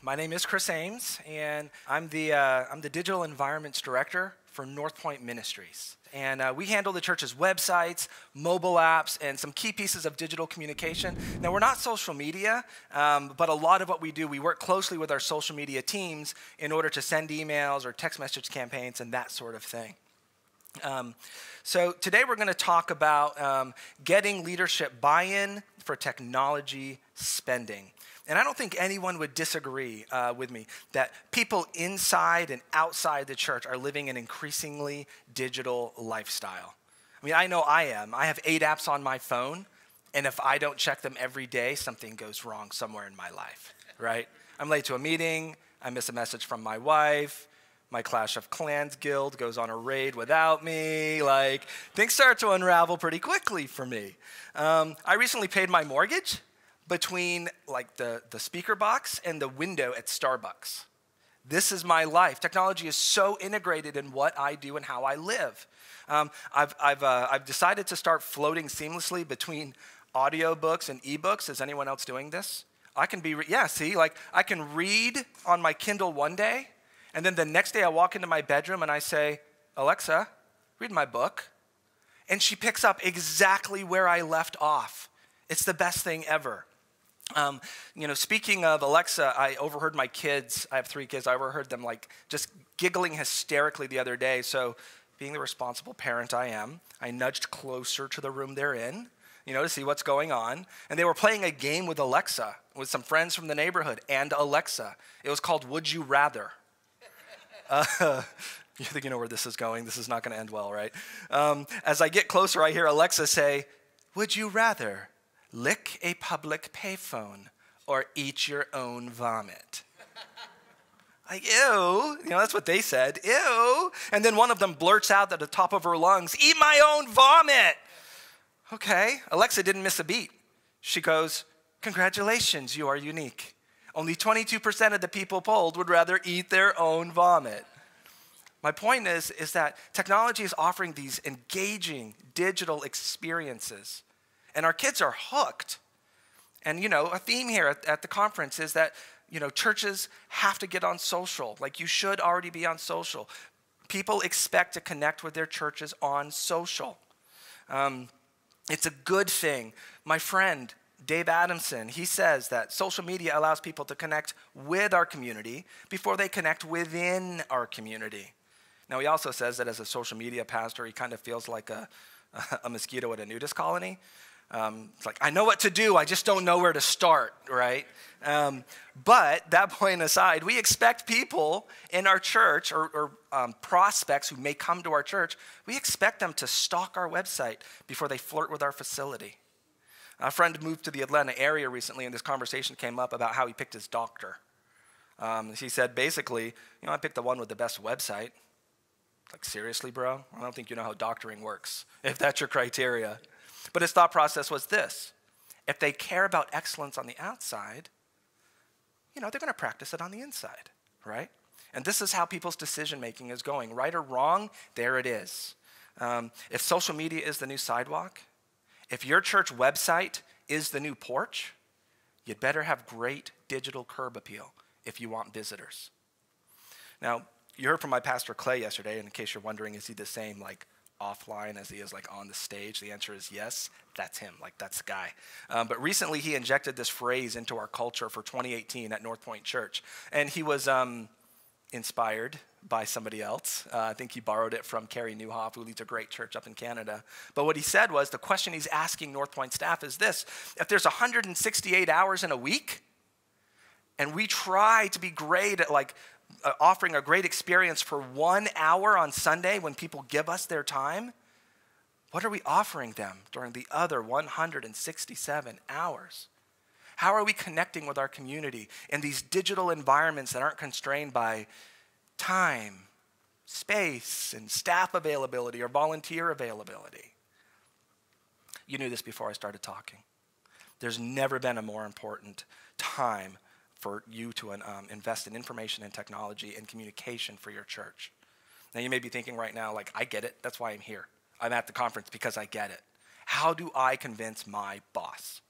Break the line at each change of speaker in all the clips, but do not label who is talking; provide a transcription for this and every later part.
My name is Chris Ames, and I'm the Digital Environments Director for North Point Ministries. And we handle the church's websites, mobile apps, and some key pieces of digital communication. Now, we're not social media, but a lot of what we do, we work closely with our social media teams in order to send emails or text message campaigns and that sort of thing. So today we're going to talk about getting leadership buy-in for technology spending. And I don't think anyone would disagree with me that people inside and outside the church are living an increasingly digital lifestyle. I mean, I know I am. I have 8 apps on my phone, and if I don't check them every day, something goes wrong somewhere in my life, right? I'm late to a meeting, I miss a message from my wife, my Clash of Clans guild goes on a raid without me, like, things start to unravel pretty quickly for me. I recently paid my mortgage between like the speaker box and the window at Starbucks. This is my life. Technology is so integrated in what I do and how I live. I've decided to start floating seamlessly between audiobooks and ebooks. Is anyone else doing this? I can be, I can read on my Kindle one day, and then the next day I walk into my bedroom and I say, Alexa, read my book. And she picks up exactly where I left off. It's the best thing ever. Speaking of Alexa, I overheard my kids, I have 3 kids, I overheard them like just giggling hysterically the other day. So being the responsible parent I am, I nudged closer to the room they're in, to see what's going on. And they were playing a game with Alexa, with some friends from the neighborhood and Alexa. It was called Would You Rather? You think you know where this is going. This is not going to end well, right? As I get closer, I hear Alexa say, would you rather lick a public payphone or eat your own vomit? Like, ew. That's what they said. Ew. And then one of them blurts out at the top of her lungs, eat my own vomit. Okay. Alexa didn't miss a beat. She goes, congratulations, you are unique. Only 22% of the people polled would rather eat their own vomit. My point is that technology is offering these engaging digital experiences, and our kids are hooked. And, a theme here at the conference is that, churches have to get on social. Like, you should already be on social. People expect to connect with their churches on social. It's a good thing. My friend, Dave Adamson, he says that social media allows people to connect with our community before they connect within our community. Now, he also says that as a social media pastor, he kind of feels like a mosquito at a nudist colony. It's like, I know what to do, I just don't know where to start, right? But that point aside, we expect people in our church or prospects who may come to our church, we expect them to stalk our website before they flirt with our facility. A friend moved to the Atlanta area recently, and this conversation came up about how he picked his doctor. He said, basically, I picked the one with the best website. Like, seriously, bro? I don't think you know how doctoring works, if that's your criteria. But his thought process was this. If they care about excellence on the outside, they're going to practice it on the inside, right? And this is how people's decision-making is going. Right or wrong, there it is. If social media is the new sidewalk, if your church website is the new porch, you'd better have great digital curb appeal if you want visitors. Now, you heard from my pastor Clay yesterday, and in case you're wondering, is he the same like offline as he is like on the stage? The answer is yes, that's him, like that's the guy. But recently he injected this phrase into our culture for 2018 at North Point Church, and he was inspired by somebody else. I think he borrowed it from Carrie Newhoff, who leads a great church up in Canada. But what he said was, the question he's asking North Point staff is this: if there's 168 hours in a week, and we try to be great at offering a great experience for 1 hour on Sunday when people give us their time, what are we offering them during the other 167 hours? How are we connecting with our community in these digital environments that aren't constrained by time, space, and staff availability or volunteer availability? You knew this before I started talking. There's never been a more important time for you to invest in information and technology and communication for your church. Now, you may be thinking right now, like, I get it. That's why I'm here. I'm at the conference because I get it. How do I convince my boss?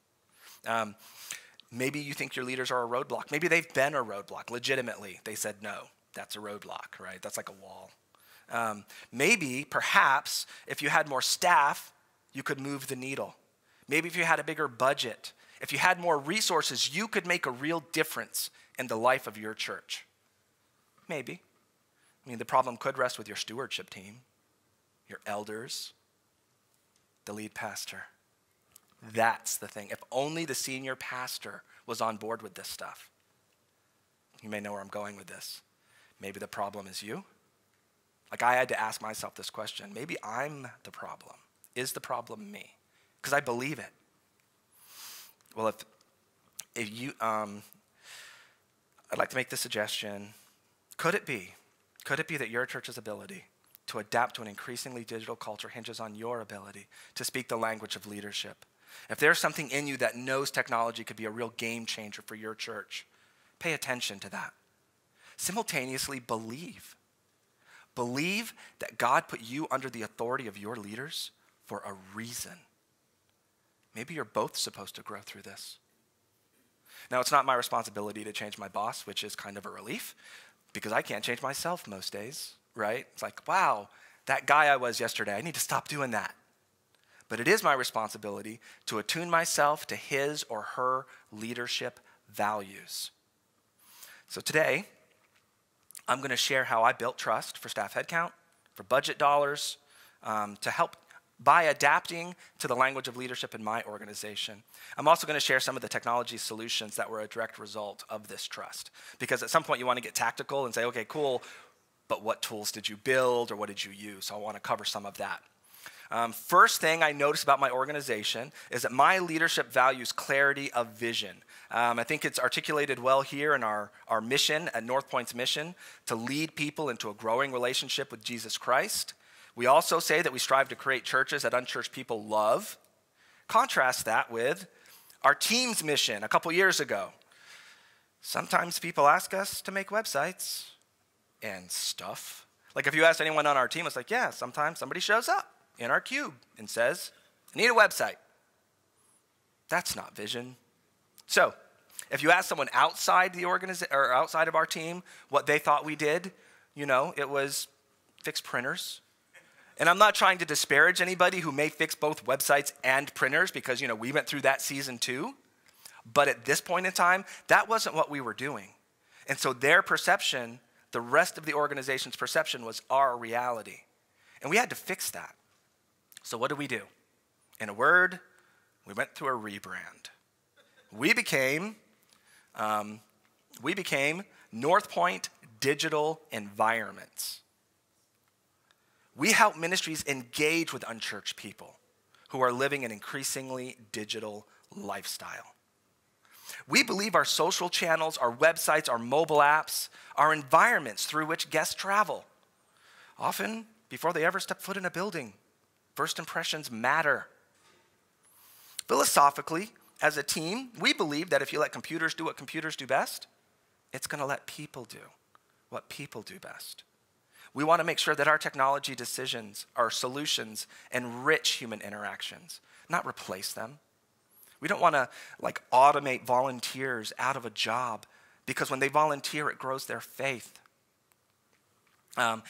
Maybe you think your leaders are a roadblock. Maybe they've been a roadblock, legitimately. They said, no, that's a roadblock, right? That's like a wall. Maybe, perhaps, if you had more staff, you could move the needle. Maybe if you had a bigger budget, if you had more resources, you could make a real difference in the life of your church. Maybe. I mean, the problem could rest with your stewardship team, your elders, the lead pastor. That's the thing. If only the senior pastor was on board with this stuff. You may know where I'm going with this. Maybe the problem is you. Like, I had to ask myself this question. Maybe I'm the problem. Is the problem me? Because I believe it. Well, if you, I'd like to make the suggestion. Could it be that your church's ability to adapt to an increasingly digital culture hinges on your ability to speak the language of leadership? If there's something in you that knows technology could be a real game changer for your church, pay attention to that. Simultaneously, believe. Believe that God put you under the authority of your leaders for a reason. Maybe you're both supposed to grow through this. Now, it's not my responsibility to change my boss, which is kind of a relief, because I can't change myself most days, right? It's like, wow, that guy I was yesterday, I need to stop doing that. But it is my responsibility to attune myself to his or her leadership values. So today, I'm going to share how I built trust for staff headcount, for budget dollars, to help by adapting to the language of leadership in my organization. I'm also going to share some of the technology solutions that were a direct result of this trust. Because at some point you want to get tactical and say, okay, cool, but what tools did you build or what did you use? So I want to cover some of that. First thing I noticed about my organization is that my leadership values clarity of vision. I think it's articulated well here in our mission, at North Point's mission, to lead people into a growing relationship with Jesus Christ. We also say that we strive to create churches that unchurched people love. Contrast that with our team's mission a couple years ago. Sometimes people ask us to make websites and stuff. Like if you ask anyone on our team, it's like, yeah, sometimes somebody shows up in our cube and says, I need a website. That's not vision. So if you ask someone outside the organization or outside of our team what they thought we did, it was fix printers. And I'm not trying to disparage anybody who may fix both websites and printers because, we went through that season too. But at this point in time, that wasn't what we were doing. And so their perception, the rest of the organization's perception was our reality. And we had to fix that. So what did we do? In a word, we went through a rebrand. We became North Point Digital Environments. We help ministries engage with unchurched people who are living an increasingly digital lifestyle. We believe our social channels, our websites, our mobile apps are environments through which guests travel, often before they ever step foot in a building. First impressions matter. Philosophically, as a team, we believe that if you let computers do what computers do best, it's going to let people do what people do best. We want to make sure that our technology decisions, our solutions, enrich human interactions, not replace them. We don't want to automate volunteers out of a job because when they volunteer, it grows their faith.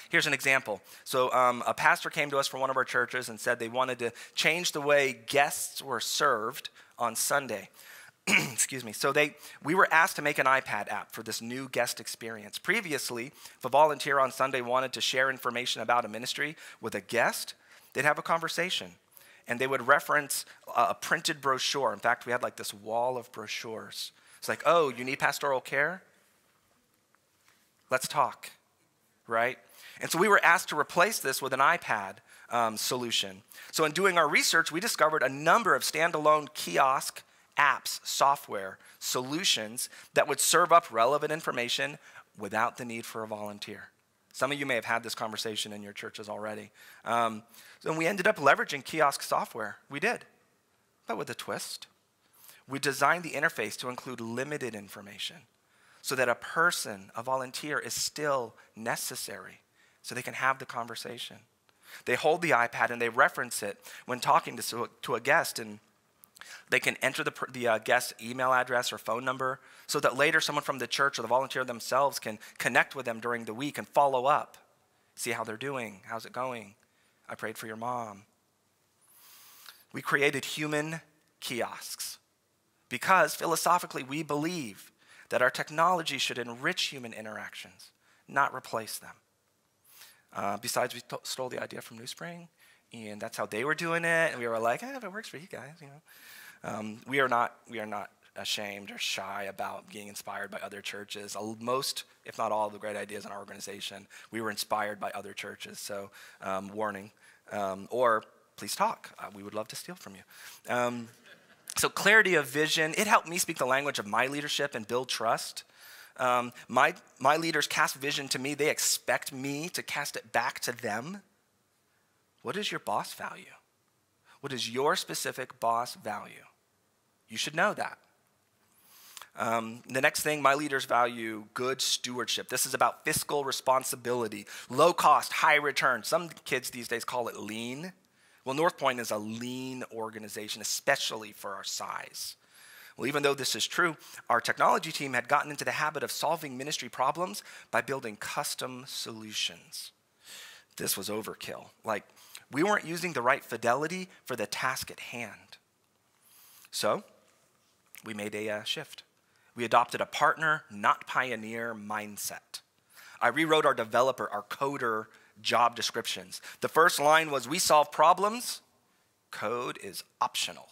Here's an example. So a pastor came to us from one of our churches and said they wanted to change the way guests were served on Sunday. Excuse me. So we were asked to make an iPad app for this new guest experience. Previously, if a volunteer on Sunday wanted to share information about a ministry with a guest, they'd have a conversation. And they would reference a printed brochure. In fact, we had this wall of brochures. It's like, oh, you need pastoral care? Let's talk, right? And so we were asked to replace this with an iPad solution. So in doing our research, we discovered a number of standalone kiosk apps, software, solutions that would serve up relevant information without the need for a volunteer. Some of you may have had this conversation in your churches already. So we ended up leveraging kiosk software. We did, but with a twist. We designed the interface to include limited information so that a person, a volunteer, is still necessary so they can have the conversation. They hold the iPad and they reference it when talking to a guest, and They can enter the guest email address or phone number so that later someone from the church or the volunteer themselves can connect with them during the week and follow up. See how they're doing. How's it going? I prayed for your mom. We created human kiosks because philosophically we believe that our technology should enrich human interactions, not replace them. Besides, we stole the idea from New Spring, and that's how they were doing it, and we were like, if it works for you guys, we are not ashamed or shy about being inspired by other churches. Most, if not all, of the great ideas in our organization, we were inspired by other churches. So, warning, or please talk. We would love to steal from you. So clarity of vision, it helped me speak the language of my leadership and build trust. My leaders cast vision to me. They expect me to cast it back to them. What does your boss value? What does your specific boss value? You should know that. The next thing, my leaders value good stewardship. This is about fiscal responsibility, low cost, high return. Some kids these days call it lean. Well, North Point is a lean organization, especially for our size. Well, even though this is true, our technology team had gotten into the habit of solving ministry problems by building custom solutions. This was overkill. Like, we weren't using the right fidelity for the task at hand. So, we made a shift. We adopted a partner, not pioneer mindset. I rewrote our developer, our coder job descriptions. The first line was, we solve problems, code is optional.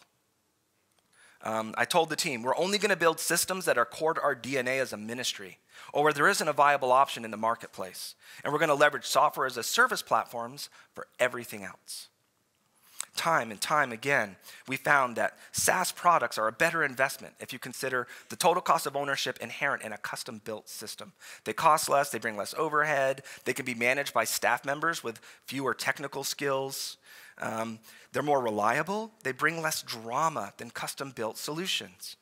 I told the team, we're only going to build systems that are core to our DNA as a ministry, or where there isn't a viable option in the marketplace. And we're going to leverage software as a service platforms for everything else. Time and time again, we found that SaaS products are a better investment if you consider the total cost of ownership inherent in a custom-built system. They cost less, they bring less overhead, they can be managed by staff members with fewer technical skills. They're more reliable, they bring less drama than custom-built solutions.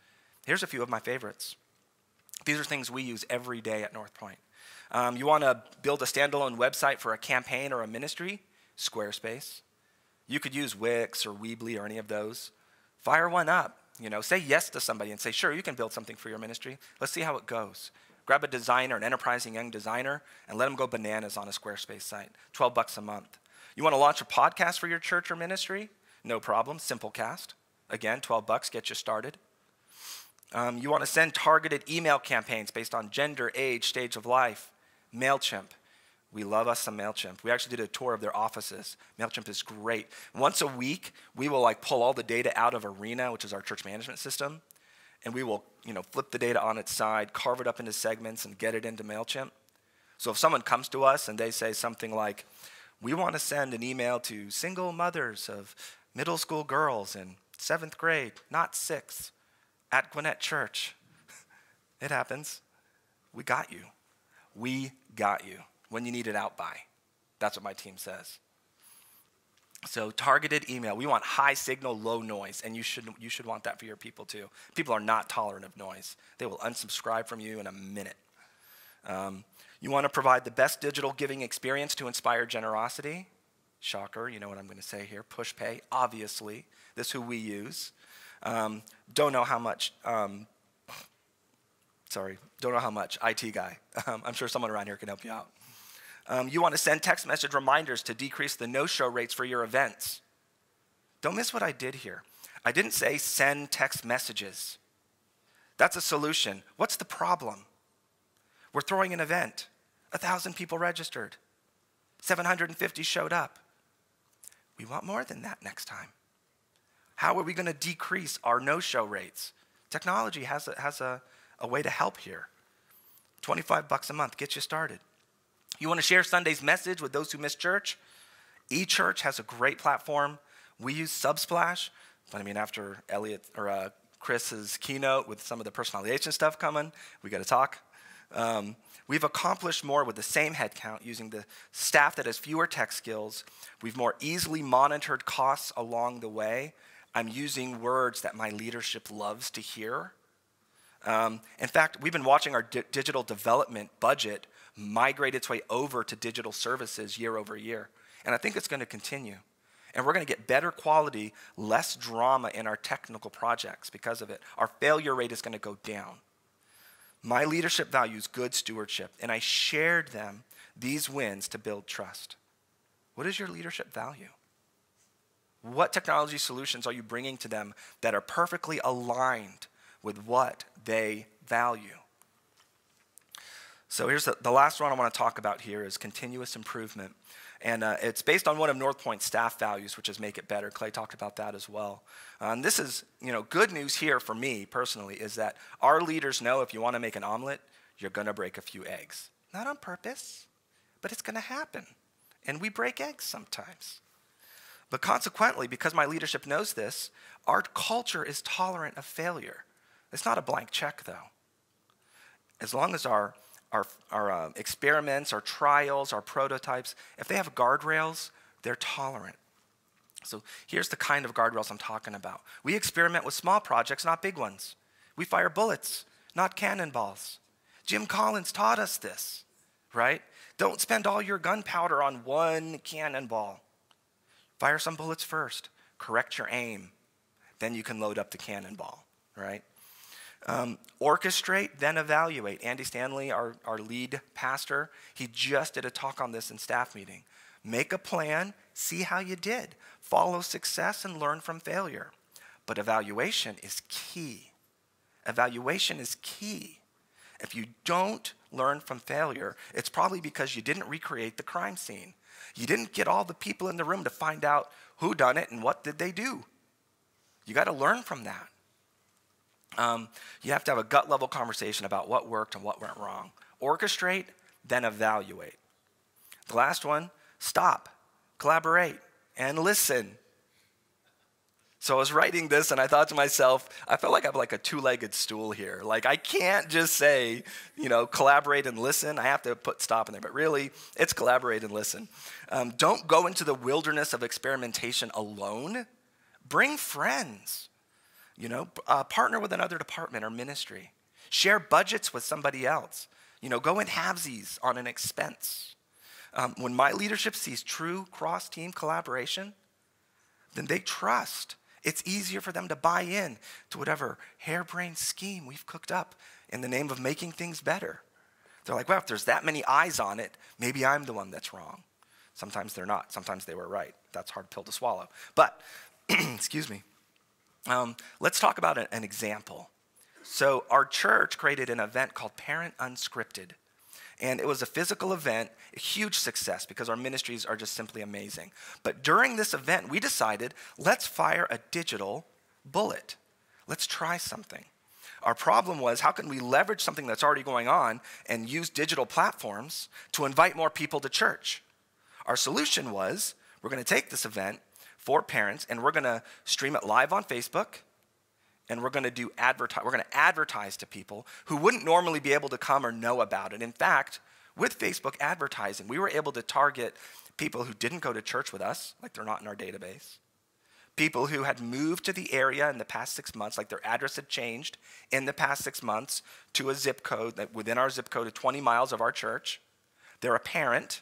Here's a few of my favorites. These are things we use every day at North Point. You want to build a standalone website for a campaign or a ministry? Squarespace. You could use Wix or Weebly or any of those. Fire one up. Say yes to somebody and say, sure, you can build something for your ministry. Let's see how it goes. Grab a designer, an enterprising young designer, and let them go bananas on a Squarespace site. $12 a month. You want to launch a podcast for your church or ministry? No problem. Simplecast. Again, $12, get you started. You want to send targeted email campaigns based on gender, age, stage of life? MailChimp. We love us some MailChimp. We actually did a tour of their offices. MailChimp is great. Once a week, we will pull all the data out of Arena, which is our church management system, and we will flip the data on its side, carve it up into segments, and get it into MailChimp. So if someone comes to us and they say something like, we want to send an email to single mothers of middle school girls in 7th grade, not 6th, at Gwinnett Church. It happens. We got you. We got you. When you need it out by. That's what my team says. So targeted email. We want high signal, low noise, and you should want that for your people too. People are not tolerant of noise. They will unsubscribe from you in a minute. You want to provide the best digital giving experience to inspire generosity. Shocker, you know what I'm going to say here. Pushpay, obviously. This is who we use. Don't know how much. Don't know how much. IT guy. I'm sure someone around here can help you out. You want to send text message reminders to decrease the no-show rates for your events. Don't miss what I did here. I didn't say send text messages. That's a solution. What's the problem? We're throwing an event. 1,000 people registered. 750 showed up. We want more than that next time. How are we going to decrease our no-show rates? Technology has a way to help here. $25 a month, get you started. You want to share Sunday's message with those who miss church? eChurch has a great platform. We use Subsplash, but after Chris's keynote with some of the personalization stuff coming, we got to talk. We've accomplished more with the same headcount using the staff that has fewer tech skills. We've more easily monitored costs along the way. I'm using words that my leadership loves to hear. In fact, we've been watching our digital development budget migrate its way over to digital services year over year. And I think it's going to continue. And we're going to get better quality, less drama in our technical projects because of it. Our failure rate is going to go down. My leadership values good stewardship, and I shared them, these wins, to build trust. What is your leadership value? What technology solutions are you bringing to them that are perfectly aligned with what they value? So here's the last one I want to talk about here is continuous improvement. And it's based on one of North Point's staff values, which is make it better. Clay talked about that as well. And this is, good news here for me personally is that our leaders know if you want to make an omelet, you're going to break a few eggs. Not on purpose, but it's going to happen. And we break eggs sometimes. But consequently, because my leadership knows this, our culture is tolerant of failure. It's not a blank check, though. As long as our experiments, our trials, our prototypes, if they have guardrails, they're tolerant. So here's the kind of guardrails I'm talking about. We experiment with small projects, not big ones. We fire bullets, not cannonballs. Jim Collins taught us this, right? Don't spend all your gunpowder on one cannonball. Fire some bullets first. Correct your aim. Then you can load up the cannonball, right? Orchestrate, then evaluate. Andy Stanley, our lead pastor, he just did a talk on this in staff meeting. Make a plan, see how you did. Follow success and learn from failure. But evaluation is key. Evaluation is key. If you don't learn from failure, it's probably because you didn't recreate the crime scene. You didn't get all the people in the room to find out who done it and what did they do. You got to learn from that. You have to have a gut level conversation about what worked and what went wrong. Orchestrate, then evaluate. The last one, stop, collaborate, and listen. So I was writing this and I thought to myself, I felt like I have like a two-legged stool here. Like I can't just say, collaborate and listen. I have to put stop in there, but really it's collaborate and listen. Don't go into the wilderness of experimentation alone. Bring friends. Partner with another department or ministry. Share budgets with somebody else. Go in halvesies on an expense. When my leadership sees true cross-team collaboration, then they trust. It's easier for them to buy in to whatever harebrained scheme we've cooked up in the name of making things better. They're like, well, if there's that many eyes on it, maybe I'm the one that's wrong. Sometimes they're not. Sometimes they were right. That's a hard pill to swallow. But, excuse me. Let's talk about an example. So our church created an event called Parent Unscripted. And it was a physical event, a huge success because our ministries are just simply amazing. But during this event, we decided, let's fire a digital bullet. Let's try something. Our problem was, how can we leverage something that's already going on and use digital platforms to invite more people to church? Our solution was, we're going to take this event for parents and we're going to stream it live on Facebook. And we're going to advertise to people who wouldn't normally be able to come or know about it. In fact, with Facebook advertising, we were able to target people who didn't go to church with us, like they're not in our database. People who had moved to the area in the past 6 months, like their address had changed in the past 6 months to a zip code that within our zip code of 20 miles of our church. They're a parent.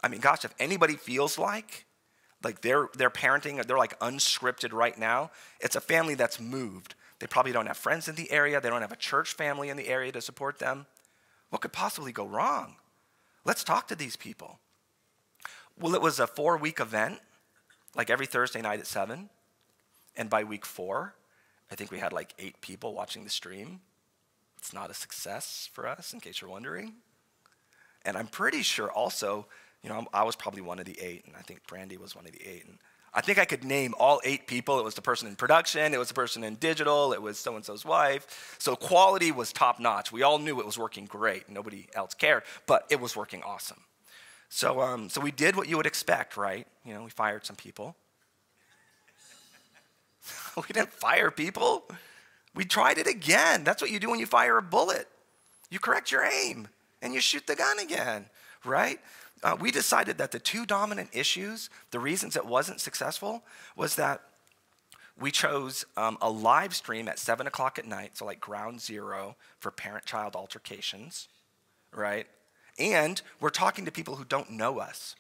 I mean, gosh, if anybody feels like they're parenting, they're like unscripted right now, it's a family that's moved. They probably don't have friends in the area. They don't have a church family in the area to support them. What could possibly go wrong? Let's talk to these people. Well, it was a 4-week event, like every Thursday night at 7. And by week 4, I think we had like 8 people watching the stream. It's not a success for us, in case you're wondering. And I'm pretty sure also, I was probably one of the 8, and I think Brandy was one of the 8. And I think I could name all 8 people. It was the person in production, it was the person in digital, it was so-and-so's wife. So quality was top-notch. We all knew it was working great. Nobody else cared, but it was working awesome. So we did what you would expect, right? We fired some people. We didn't fire people. We tried it again. That's what you do when you fire a bullet. You correct your aim, and you shoot the gun again, right? We decided that the 2 dominant issues, the reasons it wasn't successful, was that we chose a live stream at 7 o'clock at night, so like ground zero for parent-child altercations, right? And we're talking to people who don't know us,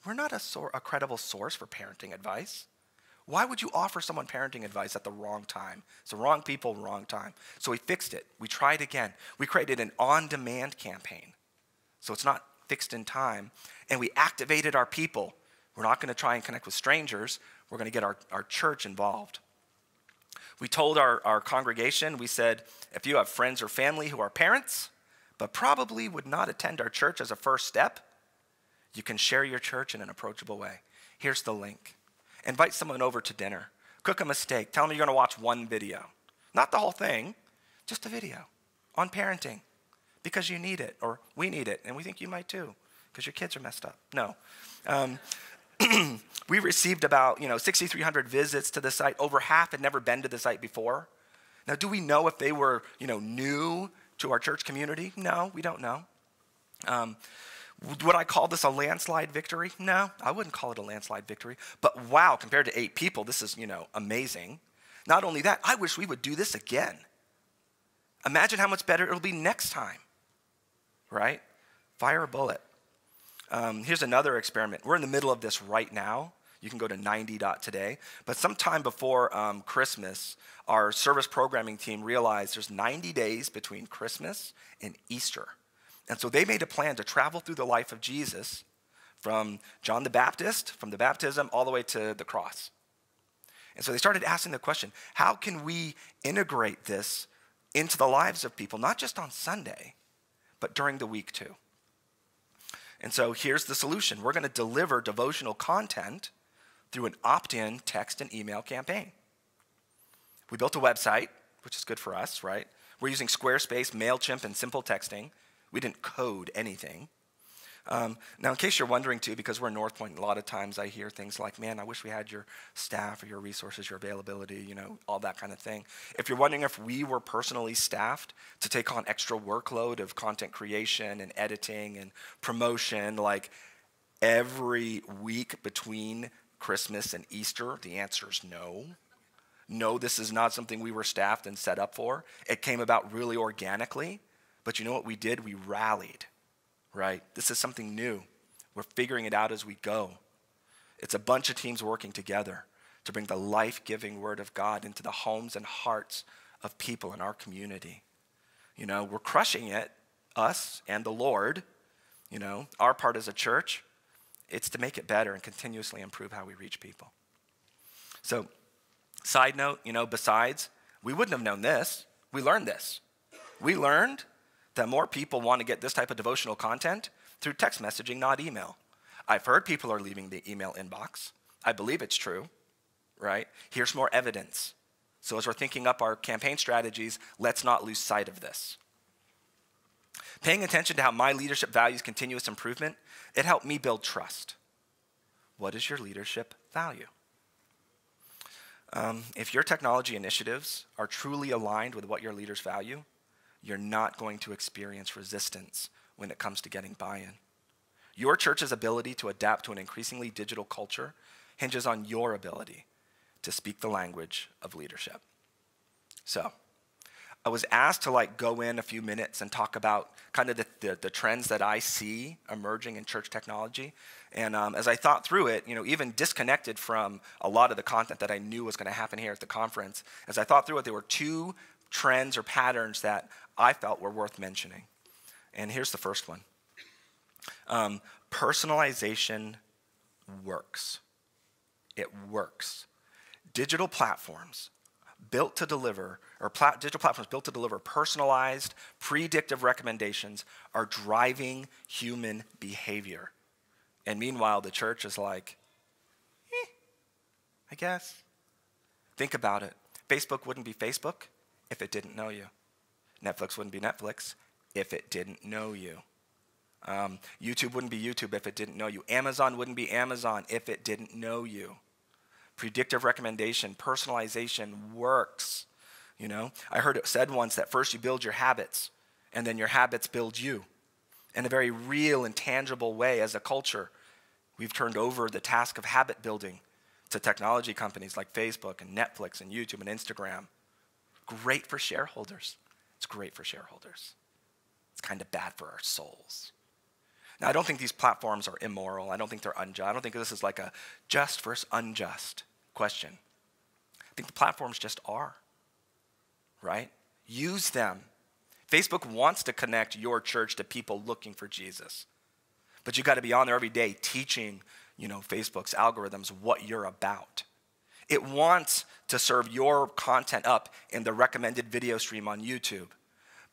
we're not a credible source for parenting advice. Why would you offer someone parenting advice at the wrong time? It's the wrong people, wrong time. So we fixed it. We tried again. We created an on-demand campaign. So it's not fixed in time. And we activated our people. We're not going to try and connect with strangers. We're going to get our church involved. We told our congregation, we said, if you have friends or family who are parents, but probably would not attend our church as a first step, you can share your church in an approachable way. Here's the link. Invite someone over to dinner. Cook them a steak. Tell them you're going to watch one video. Not the whole thing, just a video on parenting because you need it, or we need it, and we think you might too because your kids are messed up. No. We received about 6,300 visits to the site. Over half had never been to the site before. Now, do we know if they were new to our church community? No, we don't know. Would I call this a landslide victory? No, I wouldn't call it a landslide victory. But wow, compared to 8 people, this is, amazing. Not only that, I wish we would do this again. Imagine how much better it'll be next time, right? Fire a bullet. Here's another experiment. We're in the middle of this right now. You can go to 90.today. But sometime before Christmas, our service programming team realized there's 90 days between Christmas and Easter. And so they made a plan to travel through the life of Jesus from John the Baptist, from the baptism, all the way to the cross. And so they started asking the question, how can we integrate this into the lives of people, not just on Sunday, but during the week too? And so here's the solution. We're going to deliver devotional content through an opt-in text and email campaign. We built a website, which is good for us, right? We're using Squarespace, MailChimp, and simple texting. We didn't code anything. Now, in case you're wondering too, because we're in North Point, a lot of times I hear things like, man, I wish we had your staff or your resources, your availability, all that kind of thing. If you're wondering if we were personally staffed to take on extra workload of content creation and editing and promotion, like every week between Christmas and Easter, the answer is no. No, this is not something we were staffed and set up for. It came about really organically. But you know what we did? We rallied, right? This is something new. We're figuring it out as we go. It's a bunch of teams working together to bring the life-giving word of God into the homes and hearts of people in our community. We're crushing it, us and the Lord. Our part as a church, it's to make it better and continuously improve how we reach people. So, side note, besides, we wouldn't have known this. We learned this. We learned that more people want to get this type of devotional content through text messaging, not email. I've heard people are leaving the email inbox. I believe it's true, right? Here's more evidence. So as we're thinking up our campaign strategies, let's not lose sight of this. Paying attention to how my leadership values continuous improvement, it helped me build trust. What is your leadership value? If your technology initiatives are truly aligned with what your leaders value, you're not going to experience resistance when it comes to getting buy-in. Your church's ability to adapt to an increasingly digital culture hinges on your ability to speak the language of leadership. So, I was asked to go in a few minutes and talk about kind of the trends that I see emerging in church technology. And as I thought through it, even disconnected from a lot of the content that I knew was going to happen here at the conference, as I thought through it, there were 2 trends or patterns that I felt were worth mentioning. And here's the first one. Personalization works. It works. Digital platforms built to deliver, digital platforms built to deliver personalized, predictive recommendations are driving human behavior. And meanwhile, the church is like, I guess. Think about it. Facebook wouldn't be Facebook if it didn't know you. Netflix wouldn't be Netflix if it didn't know you. YouTube wouldn't be YouTube if it didn't know you. Amazon wouldn't be Amazon if it didn't know you. Predictive recommendation, personalization works. I heard it said once that first you build your habits, and then your habits build you. In a very real and tangible way as a culture, we've turned over the task of habit building to technology companies like Facebook and Netflix and YouTube and Instagram. Great for shareholders. It's great for shareholders. It's kind of bad for our souls. Now, I don't think these platforms are immoral. I don't think they're unjust. I don't think this is like a just versus unjust question. I think the platforms just are, right? Use them. Facebook wants to connect your church to people looking for Jesus. But you got to be on there every day teaching, Facebook's algorithms what you're about. It wants to serve your content up in the recommended video stream on YouTube.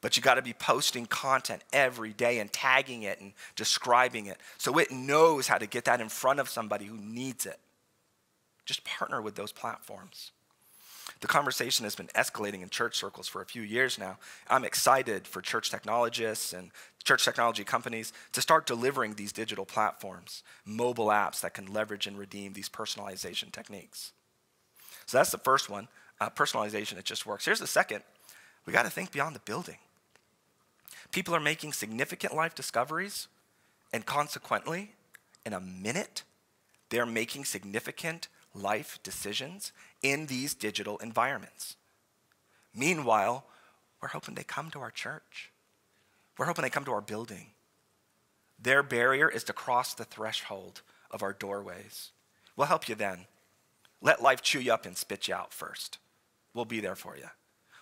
But you got to be posting content every day and tagging it and describing it so it knows how to get that in front of somebody who needs it. Just partner with those platforms. The conversation has been escalating in church circles for a few years now. I'm excited for church technologists and church technology companies to start delivering these digital platforms, mobile apps that can leverage and redeem these personalization techniques. So that's the first one, personalization, it just works. Here's the second. We got to think beyond the building. People are making significant life discoveries, and consequently, in a minute, they're making significant life decisions in these digital environments. Meanwhile, we're hoping they come to our church. We're hoping they come to our building. Their barrier is to cross the threshold of our doorways. We'll help you then. Let life chew you up and spit you out first. We'll be there for you.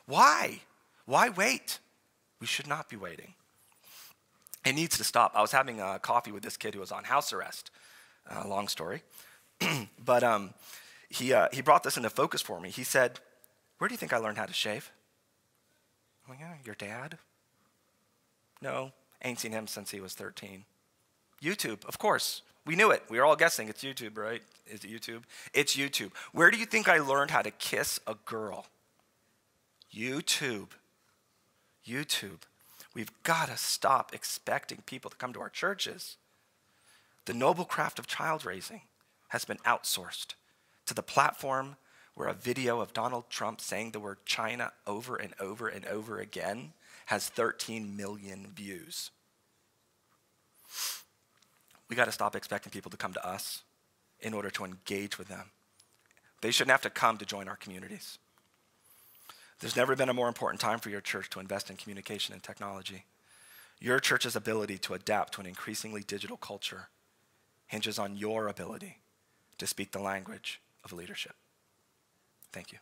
Why? Why wait? We should not be waiting. It needs to stop. I was having a coffee with this kid who was on house arrest. Long story. But he brought this into focus for me. He said, "Where do you think I learned how to shave?" I'm like, "Yeah, your dad?" "No, ain't seen him since he was 13. YouTube, of course. We knew it. We were all guessing. It's YouTube, right? Is it YouTube? It's YouTube. Where do you think I learned how to kiss a girl? YouTube. YouTube. We've got to stop expecting people to come to our churches. The noble craft of child raising has been outsourced to the platform where a video of Donald Trump saying the word China over and over and over again has 13 million views. We got to stop expecting people to come to us in order to engage with them. They shouldn't have to come to join our communities. There's never been a more important time for your church to invest in communication and technology. Your church's ability to adapt to an increasingly digital culture hinges on your ability to speak the language of leadership. Thank you.